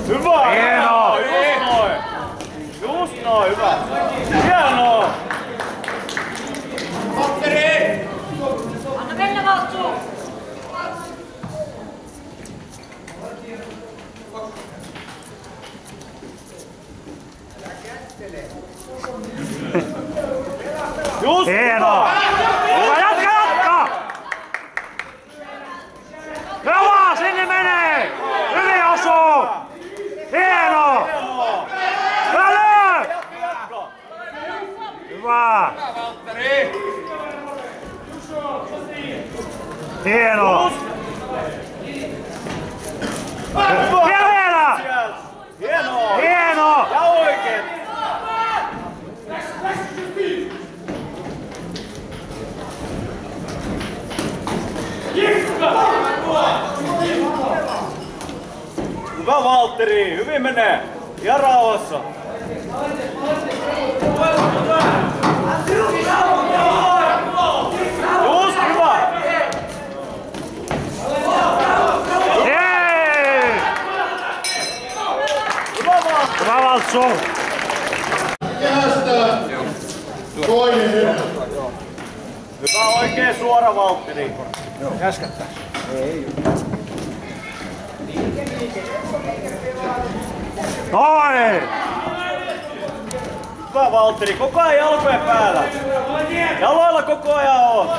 Hyvä! Hienoa! Just noin! Just noin, hyvä! Hienoa! Valtteri! Anna mennä Valtsu! Just Hienoa! Hyvä, jatka! Hyvä, sinne menee! Hyvin osuu! Hienoa! Hyvä lyö! Hyvä! Hienoa! Vielä! Hienoa! Hienoa! Ja oikein! Hyvä Valtteri, hyvin menee. Ja rauhassa. Just hyvä. Jee! Hyvä Valtteri. Hyvä Valtsu! Kehästä toinen erä. Hyvä oikein suora Valtteri. Käskättä. Noin! Hyvä Valtteri, koko ajan jalkojen päällä. Jaloilla koko ajan on.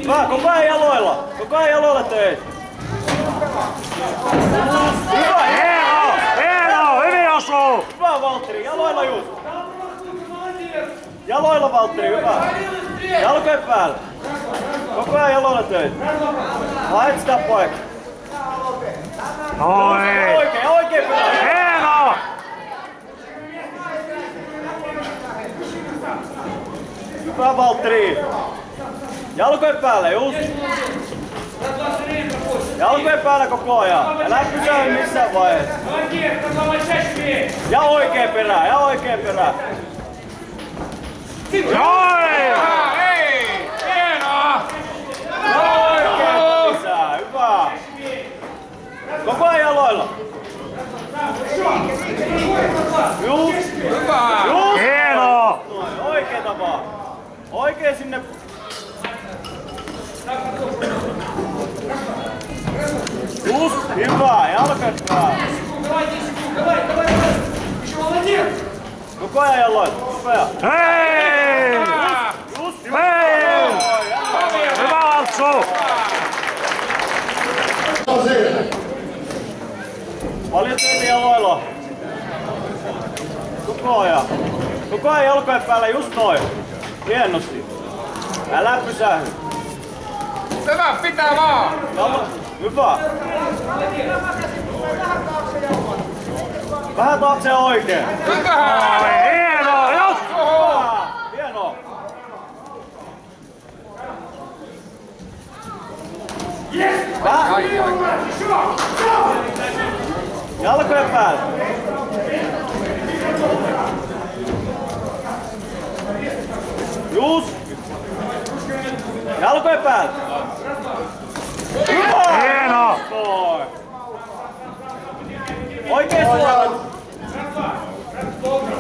Hyvä, koko ajan jaloilla. Koko ajan jaloilla töitä. Hyvä, Hieno! Hieno! Hyvin osuu! hyvä Valtteri, jaloilla just. Jaloilla Valtteri, hyvä. Jalkojen päällä. Koko ajan jaloilla töitä. Haet sitä paikkaa. Noin! Oikein pitää. Hieno! Hyvä Valtteri. Jalkojen päällä, just. Jalkojen päällä koko ajan. Älä pysähdy missään vaiheessa. Ja oikein perään, ja oikein perään. Noin! Ja oikein lisää, hyvä. Koko ajan jaloilla. Just. Just. Hieno! Noin, oikeeta vaan. Oikein sinne. Just, hyvä, jalkat päällä. Koko ajan jaloilla, koko ajan. Hei! Just, Hei! Hyvä Valtsu! Paljon töitä jaloilla. Koko ajan. Koko ajan jalkojen päällä, just noin. Hienosti. Älä pysähdy. Hyvä, pitää vaan! Hyvä. Vähän taakse oikein. Hyvä! Hieno! Just! Hyvä. Hienoa. Vähän. Jalkojen päällä. Just. Jalkojen päällä. Hyvä. Hieno! Noin. Oikein suora.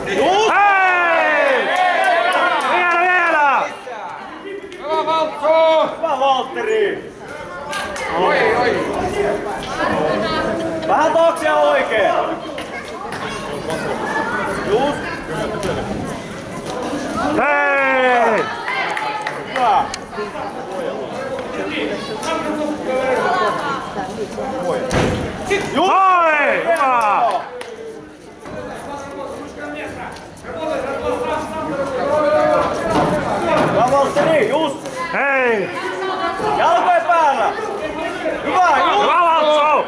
Just. Hei! Vielä! Hyvä Valtsu! Hyvä Valtteri. Oi! Vähän taakse ja oikein. Just. Hei! Hyvä. Just. Noin! Hyvä! Hyvä Valtteri, just. Hei! Jalkojen päällä. Hyvä, just. Hyvä Valtsu!